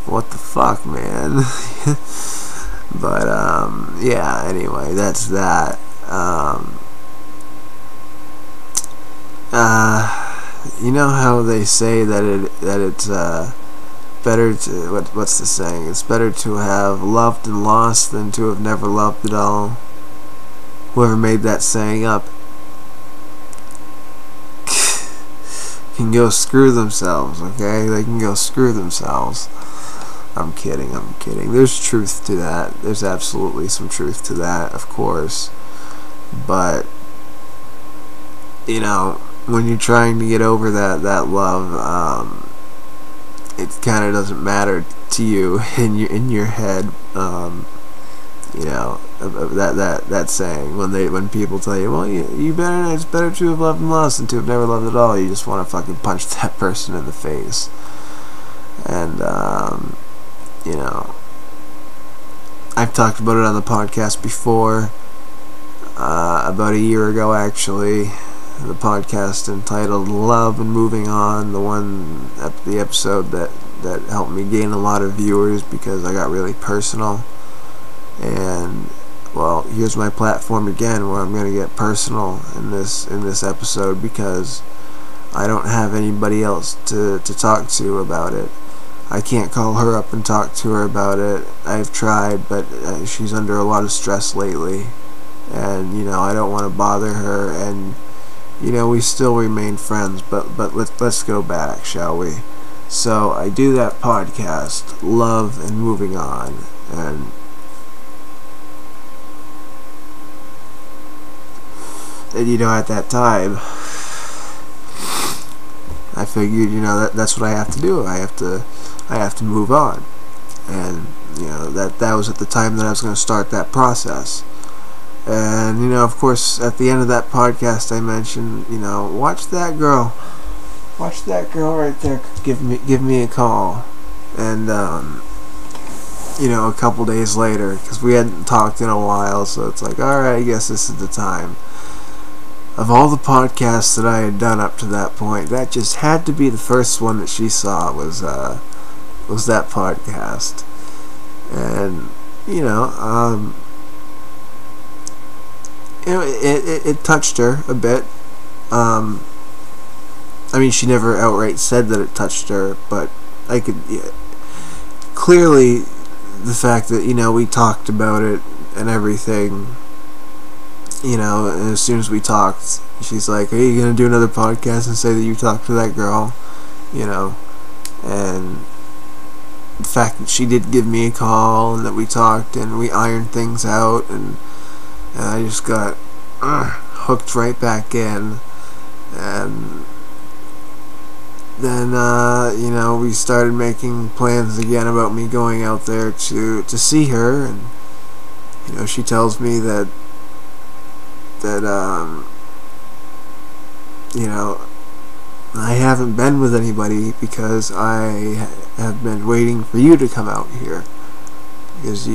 what the fuck, man? But yeah, anyway, that's that. You know how they say that it's better to, what's the saying? It's better to have loved and lost than to have never loved at all. Whoever made that saying up can go screw themselves, okay? They can go screw themselves. I'm kidding. There's truth to that. There's absolutely some truth to that, of course. But, you know, when you're trying to get over that love, it kind of doesn't matter to you in your head. You know, that saying, when people tell you, well, it's better to have loved and lost than to have never loved at all. You just want to fucking punch that person in the face. And you know, I've talked about it on the podcast before, about a year ago actually, the podcast entitled Love and Moving On, the episode that helped me gain a lot of viewers because I got really personal. And, well, here's my platform again where I'm going to get personal in this episode because I don't have anybody else to talk to about it. I can't call her up and talk to her about it. I've tried, but she's under a lot of stress lately. And, you know, I don't want to bother her. And, you know, we still remain friends, but let's go back, shall we? So, I do that podcast, Love and Moving On. And you know, at that time, I figured, you know, that's what I have to do. I have to move on. And, you know, that was at the time that I was going to start that process. And, you know, of course, at the end of that podcast, I mentioned, you know, watch that girl right there. Give me a call. And, you know, a couple days later, because we hadn't talked in a while, so it's like, alright, I guess this is the time. Of all the podcasts that I had done up to that point, that just had to be the first one that she saw was that podcast. And, you know, it touched her a bit. I mean, she never outright said that it touched her, but I could, clearly the fact that, you know, we talked about it and everything. You know, and as soon as we talked, she's like, are you going to do another podcast and say that you talked to that girl? You know, and the fact that she did give me a call and that we talked and we ironed things out, and I just got hooked right back in. And then, you know, we started making plans again about me going out there to see her. And, you know, she tells me that you know, I haven't been with anybody because I have been waiting for you to come out here, because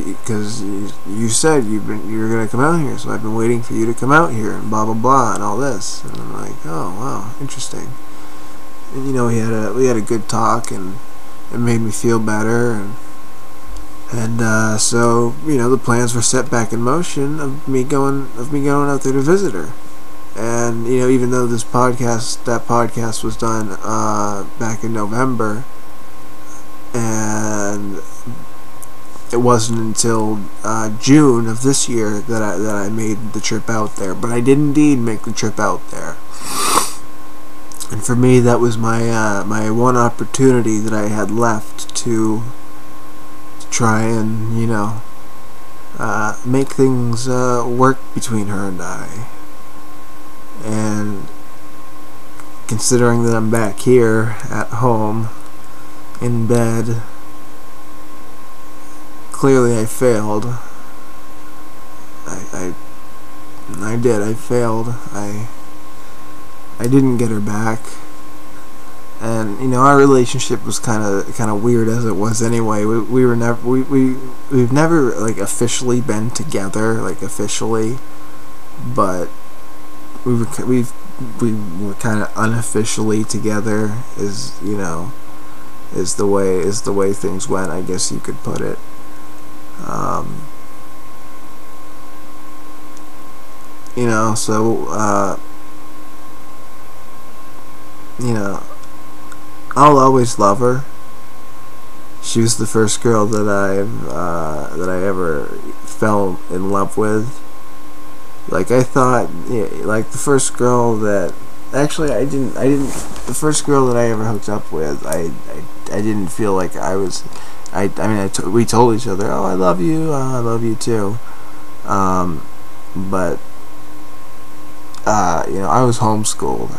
you said you were gonna come out here, so I've been waiting for you to come out here, and blah blah blah and all this. And I'm like, oh wow, interesting. And, you know, we had a good talk, and it made me feel better. And so, you know, the plans were set back in motion of me going out there to visit her. And, you know, even though that podcast was done back in November, and it wasn't until June of this year that I made the trip out there. But I did indeed make the trip out there. And for me, that was my one opportunity that I had left to try and, you know, make things work between her and I. And considering that I'm back here at home in bed, clearly I failed. I failed. I didn't get her back. And, you know, our relationship was kind of weird as it was anyway. We've never like officially been together, like officially, but we were kind of unofficially together, as, you know, is the way things went, I guess you could put it. You know, so you know, I'll always love her. She was the first girl that I ever fell in love with. Like, I thought, yeah, like the first girl that actually I didn't the first girl that I ever hooked up with, I didn't feel like I was. We told each other, oh, I love you too. But you know, I was homeschooled.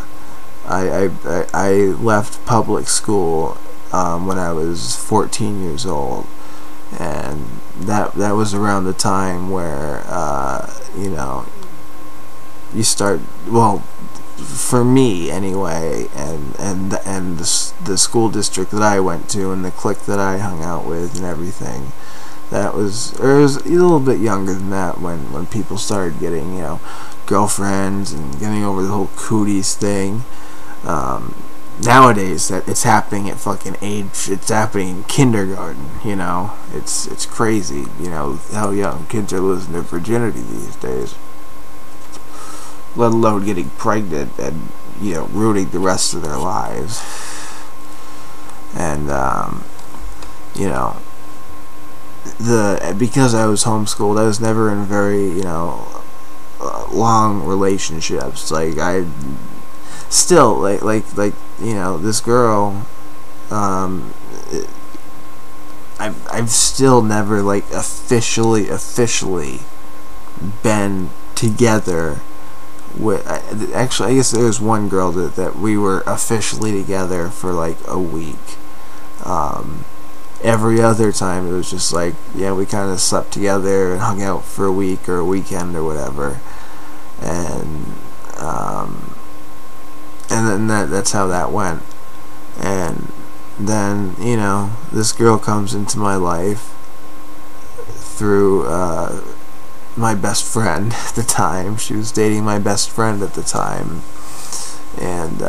I left public school when I was 14 years old, and that was around the time where you know, you start, well, for me anyway, and the school district that I went to and the clique that I hung out with and everything, that was, or it was a little bit younger than that when people started getting, you know, girlfriends and getting over the whole cooties thing. Nowadays, that it's happening at fucking age, it's happening in kindergarten, you know. It's crazy, you know, how young kids are losing their virginity these days, let alone getting pregnant and, you know, ruining the rest of their lives. And you know, because I was homeschooled, I was never in very, you know, long relationships. Like, I still like you know, this girl, I've still never, like, officially been together with. Actually, I guess there was one girl that we were officially together for like a week. Every other time it was just like, yeah, we kind of slept together and hung out for a week or a weekend or whatever, and then that's how that went. And then, you know, this girl comes into my life through my best friend at the time. She was dating my best friend at the time, and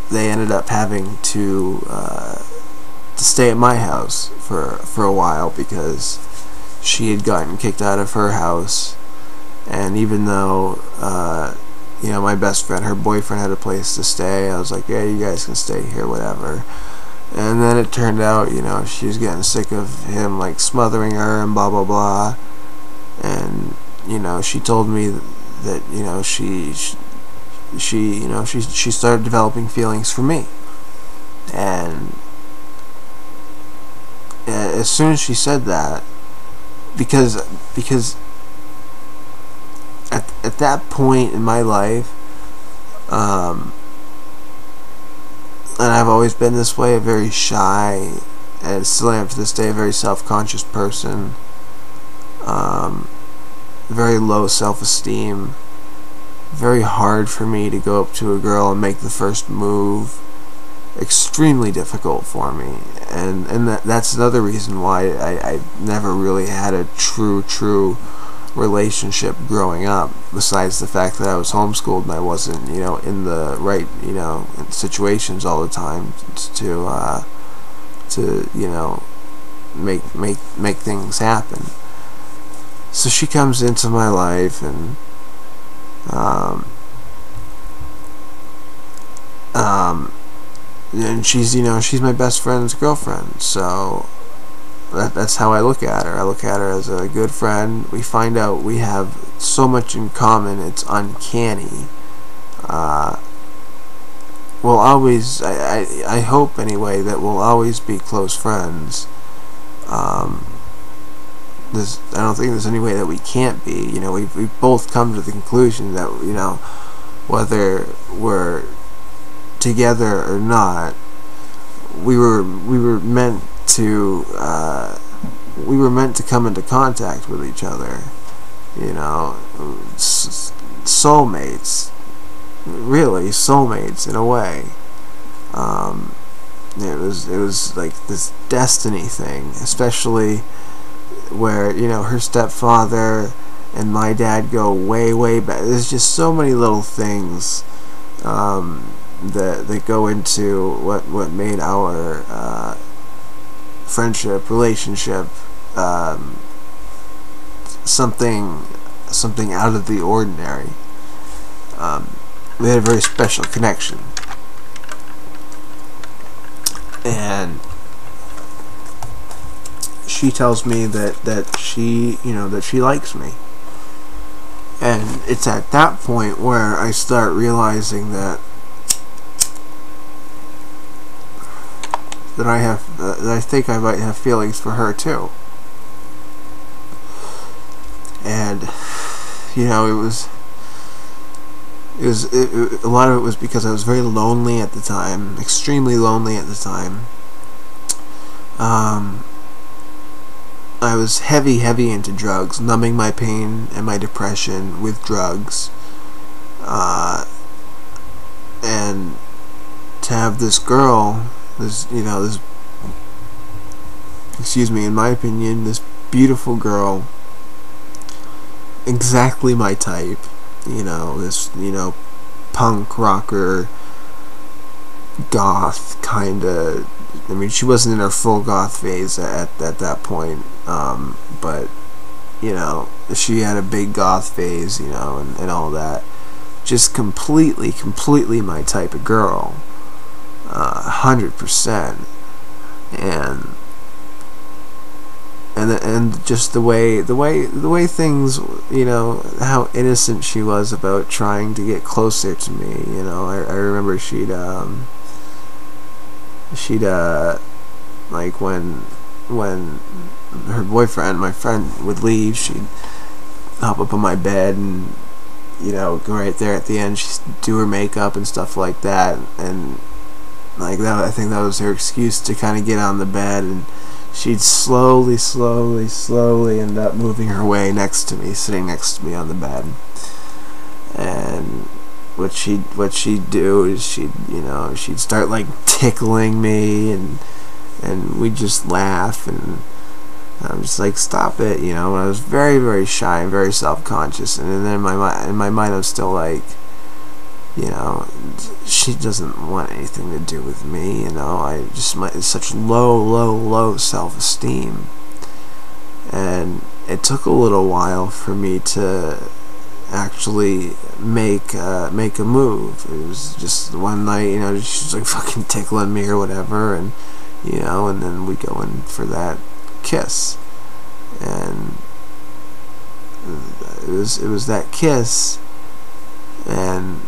they ended up having to stay at my house for a while because she had gotten kicked out of her house. And even though you know, my best friend, her boyfriend, had a place to stay, I was like, yeah, you guys can stay here, whatever. And then it turned out, you know, she was getting sick of him, like, smothering her and blah blah blah. And, you know, she told me that, you know, she started developing feelings for me. And as soon as she said that, because at that point in my life, and I've always been this way, a very shy, and still am to this day, a very self-conscious person, very low self-esteem, very hard for me to go up to a girl and make the first move, extremely difficult for me. And that's another reason why I never really had a true relationship growing up, besides the fact that I was homeschooled and I wasn't, you know, in the right, you know, situations all the time to you know, make things happen. So she comes into my life, and and she's, you know, she's my best friend's girlfriend, so that's how I look at her. I look at her as a good friend. We find out we have so much in common, it's uncanny. We'll always, I hope anyway, that we'll always be close friends. I don't think there's any way that we can't be. You know, we've both come to the conclusion that, you know, whether we're together or not, we were meant to come into contact with each other. You know, soulmates, really soulmates in a way. It was like this destiny thing, especially where, you know, her stepfather and my dad go way back. There's just so many little things that go into what made our friendship, relationship, something out of the ordinary. We had a very special connection, and she tells me that she likes me, and it's at that point where I start realizing that I think I might have feelings for her too. And a lot of it was because I was very lonely at the time, extremely lonely at the time. I was heavy into drugs, numbing my pain and my depression with drugs. And to have this girl, in my opinion, this beautiful girl, exactly my type, this, punk rocker, goth kinda. I mean, she wasn't in her full goth phase at that point, but she had a big goth phase, and all that. Just completely my type of girl, 100%, and just the way things, how innocent she was about trying to get closer to me. I remember she'd like when her boyfriend, my friend, would leave, she'd hop up on my bed and go right there at the end, she'd do her makeup and stuff like that, and like that, I think that was her excuse to kind of get on the bed, and she'd slowly end up moving her way next to me, sitting next to me on the bed. And what she'd do is she'd start like tickling me, and we'd just laugh, and I'm just like, stop it, I was very shy and very self-conscious, and then in my mind I was still like, she doesn't want anything to do with me, I just, such low self-esteem. And it took a little while for me to actually make a move. It was just one night, she was like fucking tickling me or whatever, and and then we go in for that kiss, and it was that kiss, and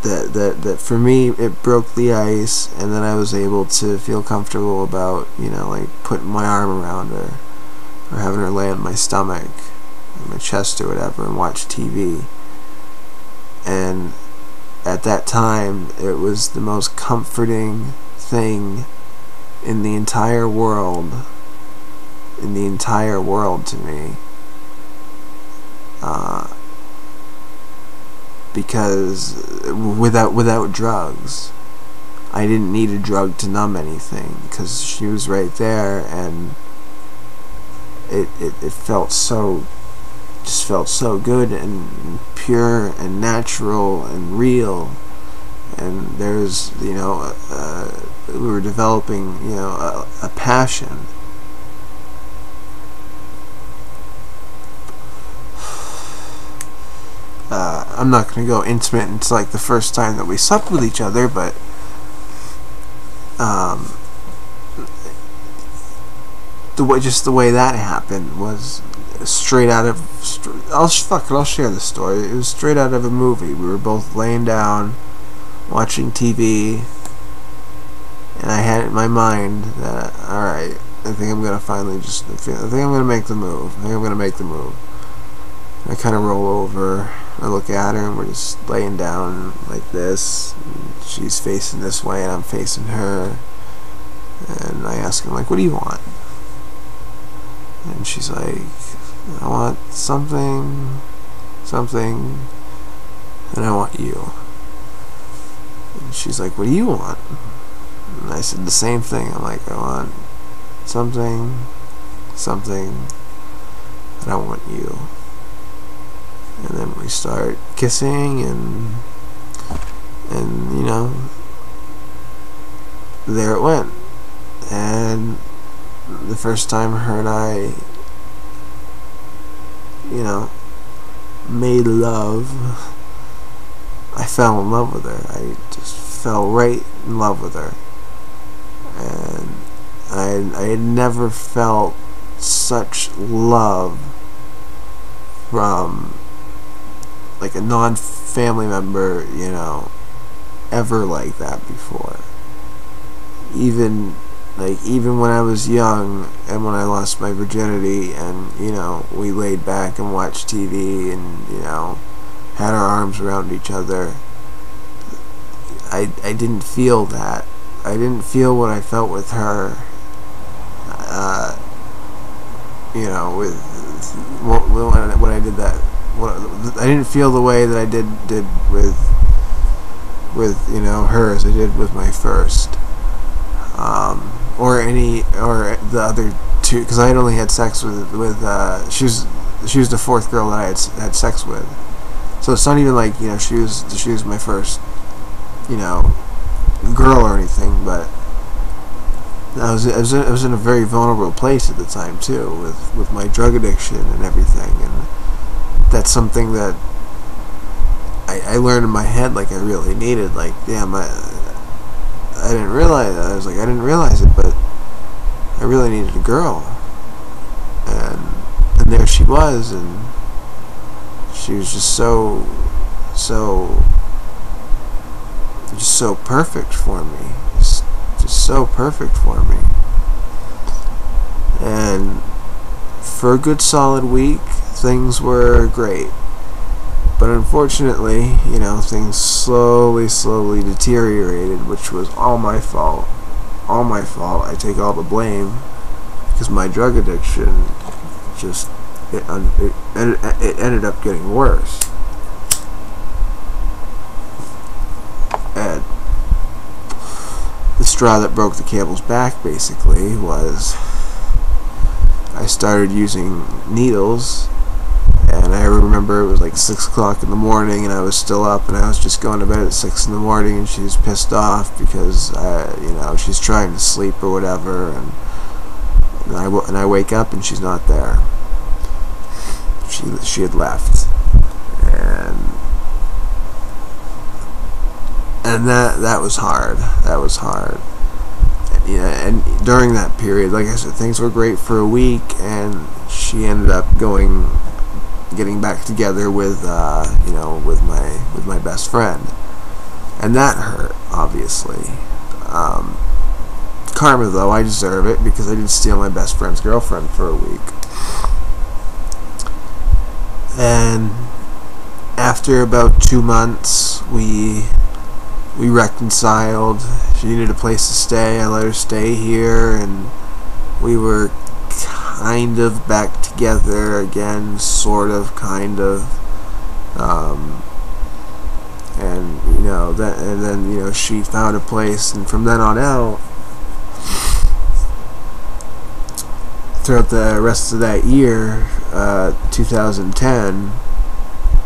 that for me, it broke the ice, and then I was able to feel comfortable about like putting my arm around her, or having her lay on my stomach, on my chest or whatever, and watch TV. And at that time, it was the most comforting thing in the entire world to me, because without drugs, I didn't need a drug to numb anything, because she was right there, and it felt so good and pure and natural and real. And there's we were developing a passion. I'm not going to go intimate into like the first time that we slept with each other, but the way that happened was straight out of I'll share the story. It was straight out of a movie. We were both laying down watching TV, and I had it in my mind that, alright, I think I'm going to finally I think I'm going to make the move. I kind of roll over, I look at her, and we're just laying down like this. She's facing this way, and I'm facing her. And I ask her, like, what do you want? And she's like, I want something, and I want you. And she's like, what do you want? And I said the same thing. I'm like, I want something, and I want you. And then we start kissing, and And, you know, there it went. And the first time her and I, you know, made love, I fell in love with her. I just fell right in love with her. And I had never felt such love from like a non-family member, you know, ever like that before. Even when I was young and when I lost my virginity and, you know, we laid back and watched TV and, you know, had our arms around each other, I didn't feel that. I didn't feel what I felt with her, you know, when I did that. I didn't feel the way that I did with you know, her as I did with my first. Or the other two, because I had only had sex with she was the fourth girl that I had sex with. So it's not even like, you know, she was my first, you know, girl or anything, but I was in a very vulnerable place at the time too, with my drug addiction and everything, and that's something that I learned in my head, like I really needed. Like, damn, I didn't realize. I was like, I didn't realize it, but I really needed a girl, and there she was, and she was just so perfect for me, just so perfect for me. And for a good solid week, things were great. But unfortunately, you know, things slowly deteriorated, which was all my fault. All my fault. I take all the blame, because my drug addiction just it ended up getting worse. And the straw that broke the camel's back, basically, was I started using needles. And I remember it was like 6 o'clock in the morning, and I was still up, and I was just going to bed at 6 in the morning, and she's pissed off because, you know, she's trying to sleep or whatever, and I wake up and she's not there. She had left, and that was hard. That was hard. Yeah, and during that period, like I said, things were great for a week, and she ended up getting back together with you know, with my best friend, and that hurt, obviously. Karma, though, I deserve it, because I did steal my best friend's girlfriend for a week. And after about 2 months, we reconciled. She needed a place to stay. I let her stay here, and we were kind of back together again, sort of, kind of, and you know that, and then, you know, she found a place, and from then on out, throughout the rest of that year, 2010,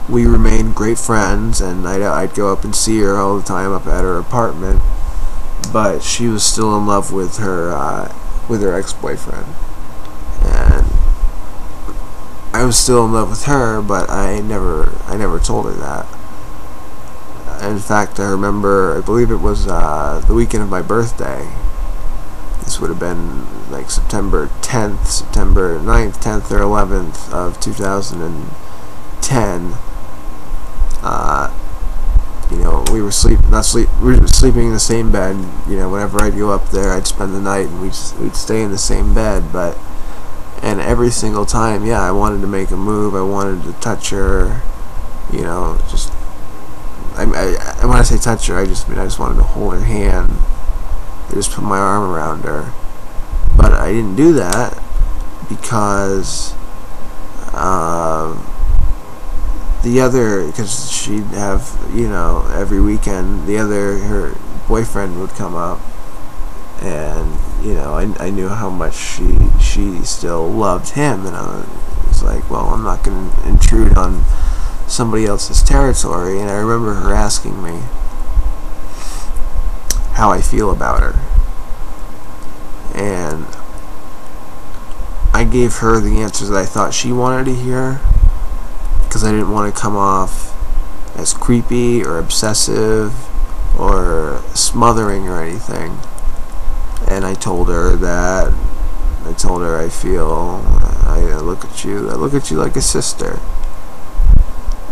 we remained great friends, and I'd go up and see her all the time up at her apartment, but she was still in love with her ex-boyfriend. And I was still in love with her, but I never told her that. In fact, I remember, I believe it was the weekend of my birthday. This would have been like September 9th, 10th, or 11th of 2010. You know, we were sleeping in the same bed. You know, whenever I'd go up there, I'd spend the night, and we'd stay in the same bed, and every single time, yeah, I wanted to make a move. I wanted to touch her. You know, just when I say touch her, I just wanted to hold her hand. I just put my arm around her. But I didn't do that because because she'd have, you know, every weekend, her boyfriend would come up. And, you know, I knew how much she still loved him, and I was like, well, I'm not going to intrude on somebody else's territory. And I remember her asking me, how I feel about her. And I gave her the answers that I thought she wanted to hear, because I didn't want to come off as creepy or obsessive or smothering or anything. And I told her I feel, I look at you like a sister.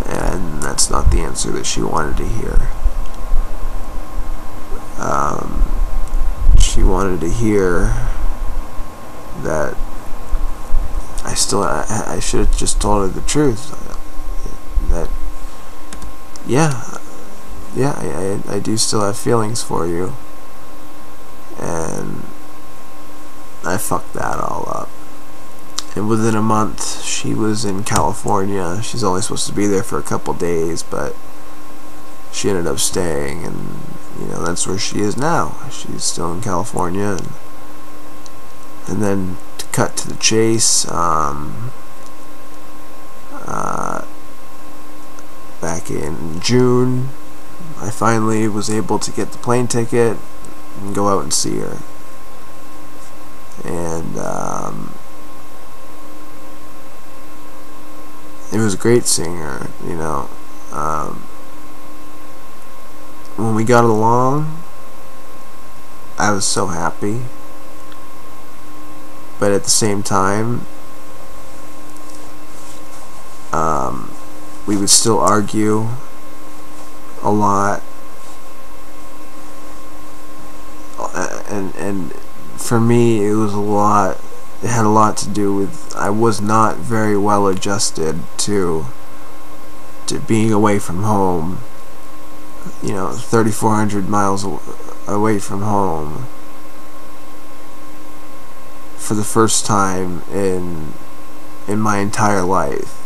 And that's not the answer that she wanted to hear. She wanted to hear that I should have just told her the truth. That, I do still have feelings for you. And I fucked that all up. And within a month, she was in California. She's only supposed to be there for a couple days, but she ended up staying, and that's where she is now. She's still in California. And then to cut to the chase, back in June, I finally was able to get the plane ticket and go out and see her. And it was great seeing her. When we got along, I was so happy. But at the same time, we would still argue a lot. And for me, it had a lot to do with I was not very well adjusted to being away from home, 3,400 miles away from home for the first time in my entire life,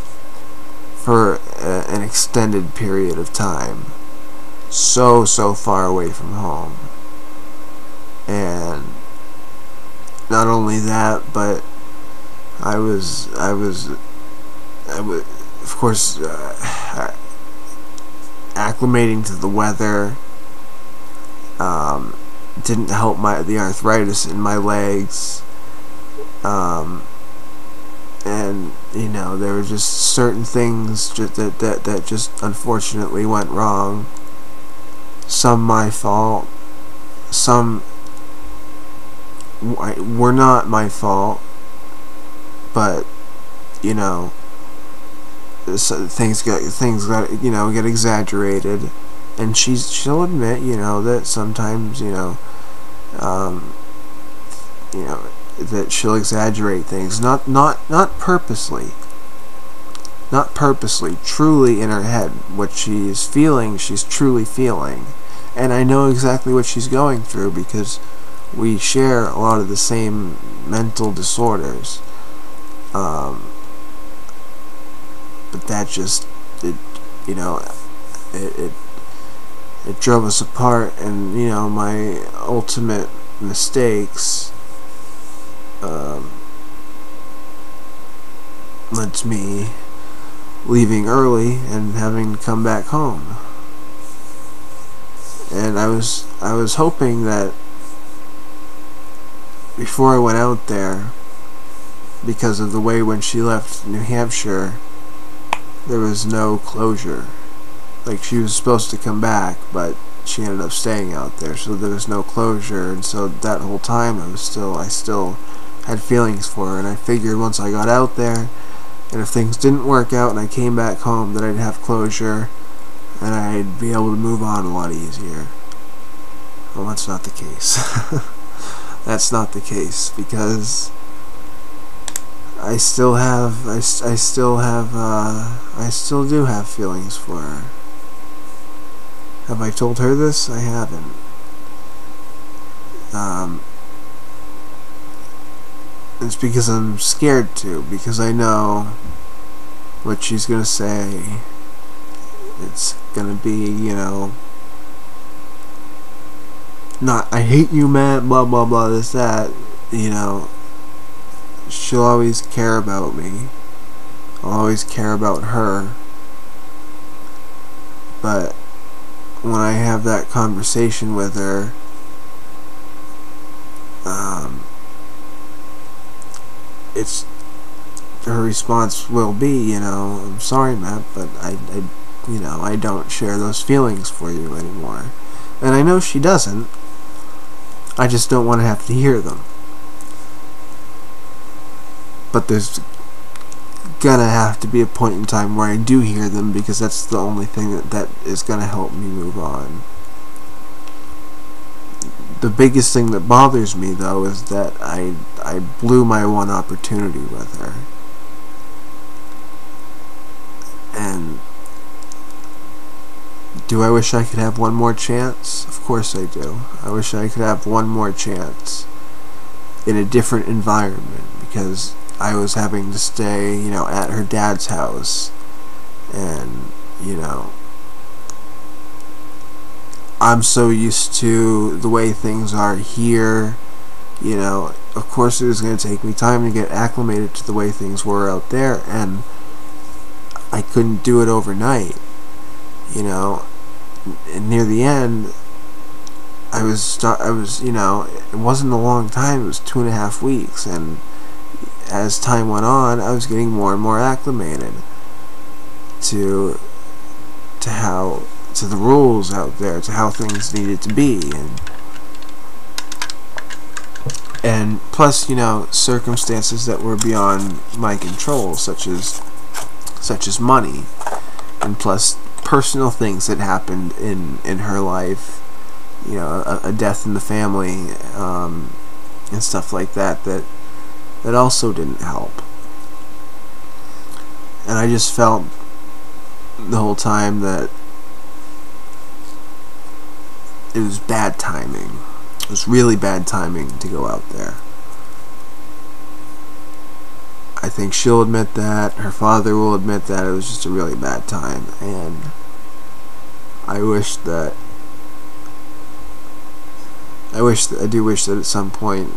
for an extended period of time, so far away from home. And not only that, but I was of course acclimating to the weather. Didn't help the arthritis in my legs. And there were just certain things that just unfortunately went wrong. Some my fault, some were not my fault, but things got get exaggerated, and she'll admit that sometimes that she'll exaggerate things, not purposely, truly in her head. What she's feeling, she's truly feeling. And I know exactly what she's going through, because we share a lot of the same mental disorders. But that just, it drove us apart, and my ultimate mistakes led to me leaving early and having to come back home. And I was hoping that before I went out there, because of the way when she left New Hampshire, there was no closure. Like, she was supposed to come back, but she ended up staying out there, so there was no closure. And so that whole time I still had feelings for her, and I figured once I got out there, and if things didn't work out and I came back home, that I'd have closure and I'd be able to move on a lot easier. Well, that's not the case. That's not the case, because I still do have feelings for her. Have I told her this? I haven't. It's because I'm scared to, because I know what she's gonna say. It's gonna be, not, I hate you, man, blah blah blah, this, that. She'll always care about me. I'll always care about her. But when I have that conversation with her, it's her response will be, I'm sorry, Matt, but I don't share those feelings for you anymore. And I know she doesn't. I just don't want to have to hear them. But there's gonna have to be a point in time where I do hear them, because that's the only thing that is gonna help me move on. The biggest thing that bothers me, though, is that I blew my one opportunity with her. And do I wish I could have one more chance? Of course I do. I wish I could have one more chance in a different environment, because I was having to stay, at her dad's house. And, I'm so used to the way things are here. Of course it was going to take me time to get acclimated to the way things were out there, and I couldn't do it overnight. And near the end, I was, it wasn't a long time, it was 2.5 weeks, and as time went on, I was getting more and more acclimated to the rules out there, to how things needed to be, and plus, circumstances that were beyond my control, such as money, and plus personal things that happened in her life, a death in the family, and stuff like that also didn't help. And I just felt the whole time that it was bad timing. It was really bad timing to go out there. I think she'll admit that. Her father will admit that. It was just a really bad time. And I do wish that at some point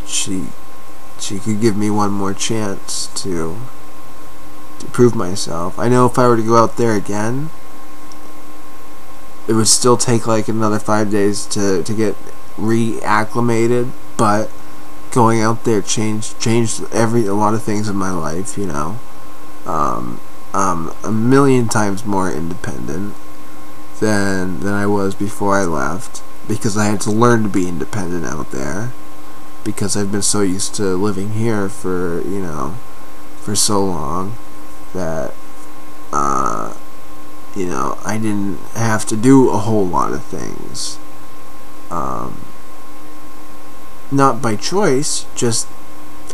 she could give me one more chance to prove myself. I know if I were to go out there again, it would still take like another 5 days to get reacclimated, but going out there changed a lot of things in my life. A million times more independent than I was before I left, because I had to learn to be independent out there, because I've been so used to living here for so long that I didn't have to do a whole lot of things. Not by choice, just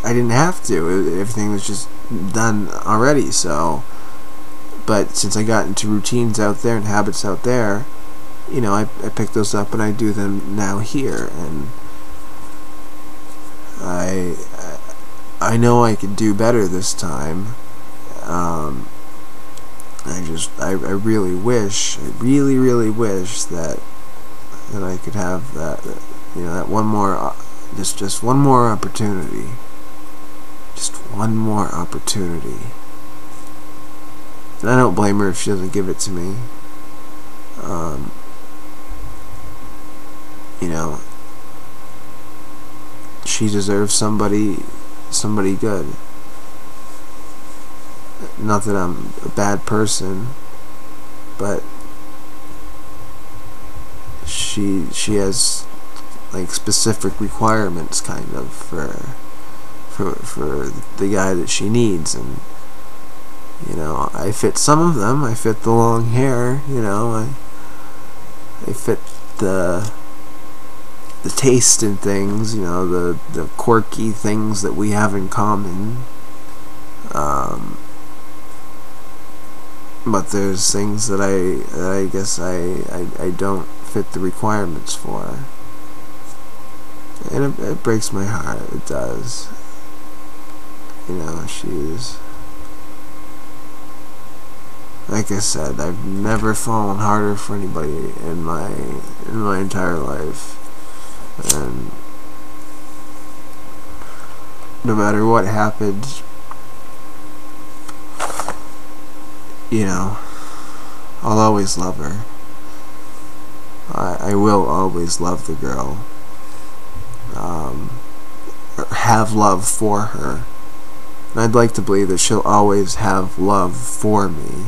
I didn't have to. Everything was just done already, so. But since I got into routines out there and habits out there, I pick those up and I do them now here, and I know I could do better this time. I really wish, I really wish that I could have that one more, just one more opportunity. Just one more opportunity. And I don't blame her if she doesn't give it to me. She deserves somebody good. Not that I'm a bad person, but she has like specific requirements kind of for the guy that she needs, and I fit some of them. I fit the long hair, I fit the taste in things, the quirky things that we have in common. But there's things that I guess I don't fit the requirements for. And it breaks my heart. It does. She's, like I said, I've never fallen harder for anybody in my entire life. And no matter what happens, I'll always love her. I will always love the girl. have love for her. And I'd like to believe that she'll always have love for me.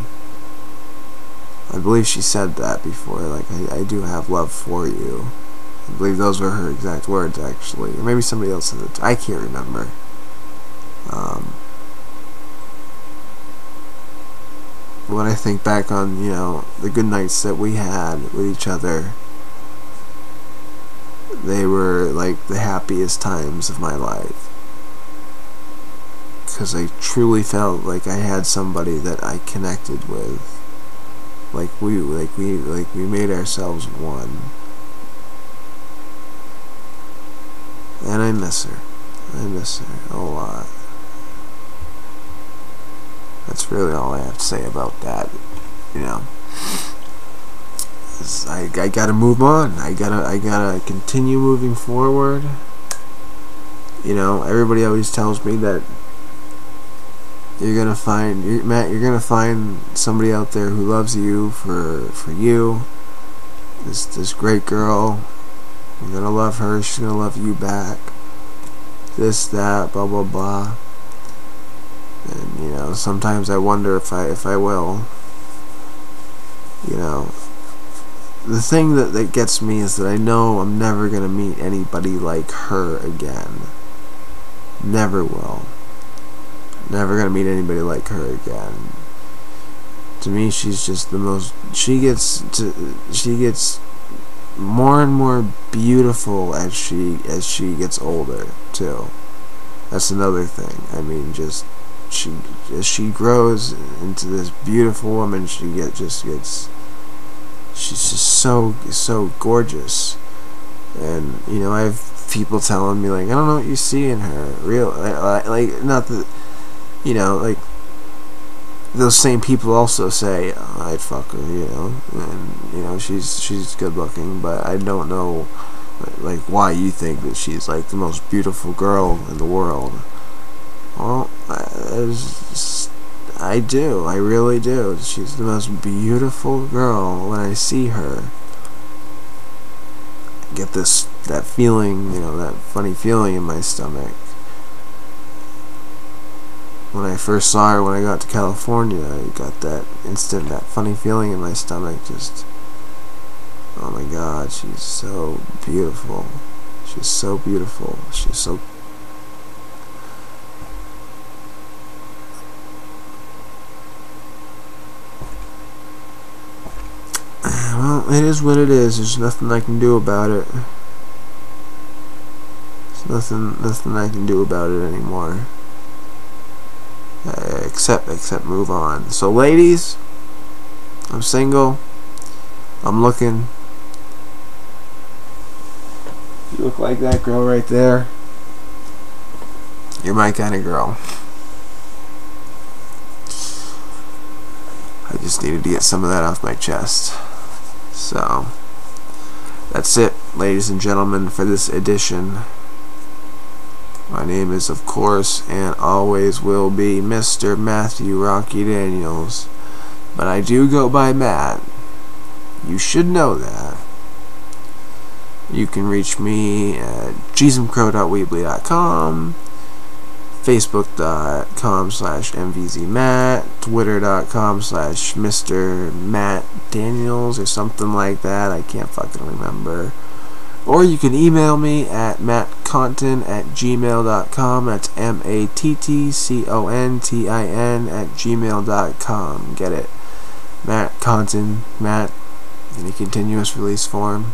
I believe she said that before, like, I do have love for you. I believe those were her exact words, actually. Or maybe somebody else said it. I can't remember. When I think back on, you know, the good nights that we had with each other, they were like the happiest times of my life. Because I truly felt like I had somebody that I connected with. Like we made ourselves one. And I miss her. I miss her a lot. That's really all I have to say about that, you know. I gotta move on. I gotta continue moving forward. You know, everybody always tells me that you're gonna find, Matt, you're gonna find somebody out there who loves you for you. This great girl. You're gonna love her. She's gonna love you back. This, that, blah, blah, blah. And, you know, sometimes I wonder if I will. You know, the thing that gets me is that I know I'm never gonna meet anybody like her again. Never will. Never gonna meet anybody like her again. To me, she's just the most. She gets more and more beautiful as she gets older too. That's another thing. I mean, just as she grows into this beautiful woman, she's just so gorgeous. And you know, I have people telling me like, I don't know what you see in her. Like not that, you know, like those same people also say, oh, I'd fuck her, you know, and you know, she's good looking, but I don't know like why you think that she's like the most beautiful girl in the world. Well, I do. I really do. She's the most beautiful girl. When I see her, I get that feeling, you know, that funny feeling in my stomach. When I first saw her, when I got to California, I got that funny feeling in my stomach. Just, oh my God, she's so beautiful. She's so beautiful. She's so. Well, it is what it is. There's nothing I can do about it. There's nothing I can do about it anymore. Except move on. So, ladies, I'm single. I'm looking. You look like that girl right there. You're my kind of girl. I just needed to get some of that off my chest. So, that's it, ladies and gentlemen, for this edition. My name is, of course, and always will be, Mr. Matthew Rocky Daniels. But I do go by Matt. You should know that. You can reach me at jesumcrow.weebly.com, facebook.com/mvzmatt, twitter.com/Mr. Matt Daniels or something like that. I can't fucking remember. Or you can email me at mattcontin@gmail.com. That's mattcontin@gmail.com. Get it? Matt Contin, Matt, in a continuous release form.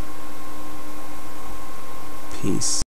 Peace.